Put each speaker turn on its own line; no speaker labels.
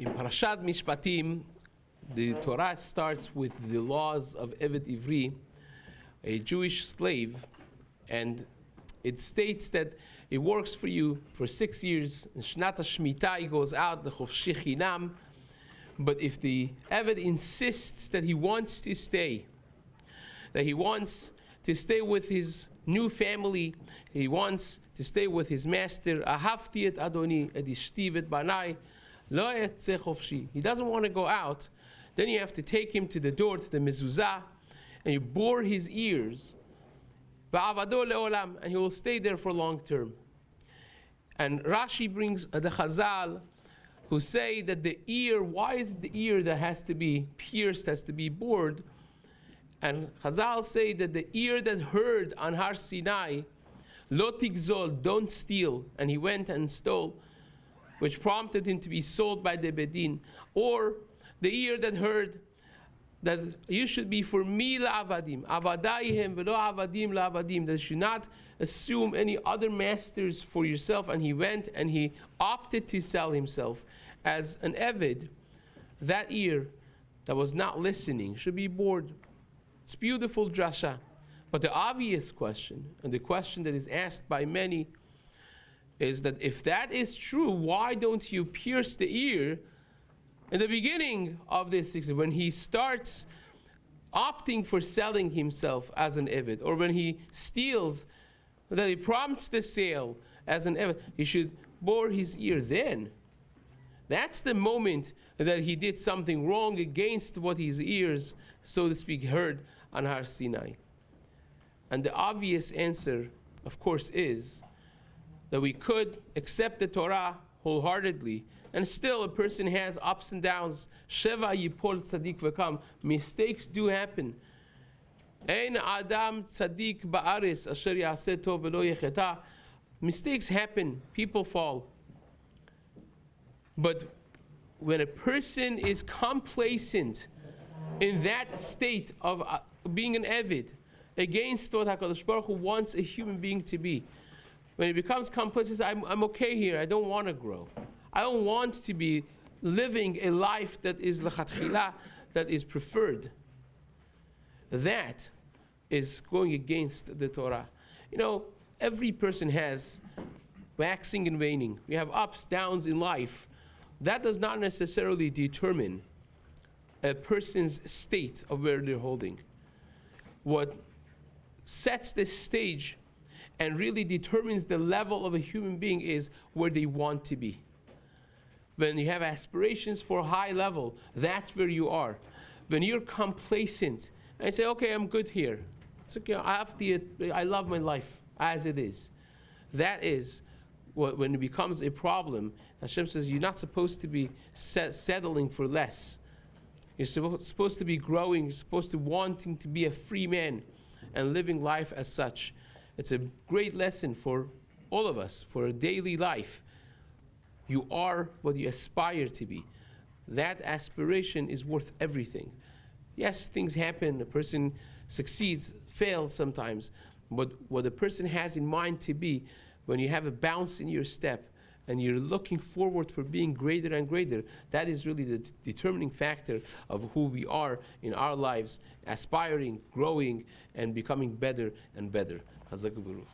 In Parshat Mishpatim, the Torah starts with the laws of Eved Ivri, a Jewish slave, and it states that it works for you for 6 years. In Shnat HaShemitah, he goes out, the Chofshi Chinam. But if the Eved insists that he wants to stay, that he wants to stay with his new family, he wants to stay with his master, Ahavti et Adoni et ishti et banai, lo yetze chofshi. He doesn't want to go out. Then you have to take him to the door, to the mezuzah, and you bore his ears, va'avado leolam, and he will stay there for long term. And Rashi brings the Chazal, who say that the ear, why is it the ear that has to be pierced, has to be bored? And Chazal say that the ear that heard on Har Sinai, lo tigzol, don't steal, and he went and stole, which prompted him to be sold by the Bedin. Or the ear that heard that you should be for me la'avadim, avadaihem velo avadim la'avadim, that you should not assume any other masters for yourself. And he went and he opted to sell himself as an Eved. That ear that was not listening should be bored. It's beautiful drasha. But the obvious question, and the question that is asked by many, is that if that is true, why don't you pierce the ear in the beginning of this, when he starts opting for selling himself as an Eved, or when he steals, that he prompts the sale as an Eved, he should bore his ear then. That's the moment that he did something wrong against what his ears, so to speak, heard on Har Sinai. And the obvious answer, of course, is that we could accept the Torah wholeheartedly, and still a person has ups and downs. Sheva yipol tzaddik v'kam. Mistakes do happen. Ein adam tzaddik ba'aris asher yaseh tov v'lo yecheta. Mistakes happen. People fall. But when a person is complacent in that state of being an Eved against what HaKadosh Baruch Hu wants a human being to be, when he becomes complacent, I'm okay here, I don't want to grow. I don't want to be living a life that is lechatchila, that is preferred. That is going against the Torah. You know, every person has waxing and waning. We have ups, downs in life. That does not necessarily determine a person's state of where they're holding. What sets the stage and really determines the level of a human being is where they want to be. When you have aspirations for a high level, that's where you are. When you're complacent and say, okay, I'm good here. It's okay, I love my life as it is. That is when it becomes a problem. Hashem says you're not supposed to be settling for less. You're supposed to be growing. You're supposed to wanting to be a free man and living life as such. It's a great lesson for all of us, for a daily life. You are what you aspire to be. That aspiration is worth everything. Yes, things happen. A person succeeds, fails sometimes. But what a person has in mind to be, when you have a bounce in your step and you're looking forward for being greater and greater, that is really the determining factor of who we are in our lives, aspiring, growing, and becoming better and better. Hazak Baruch.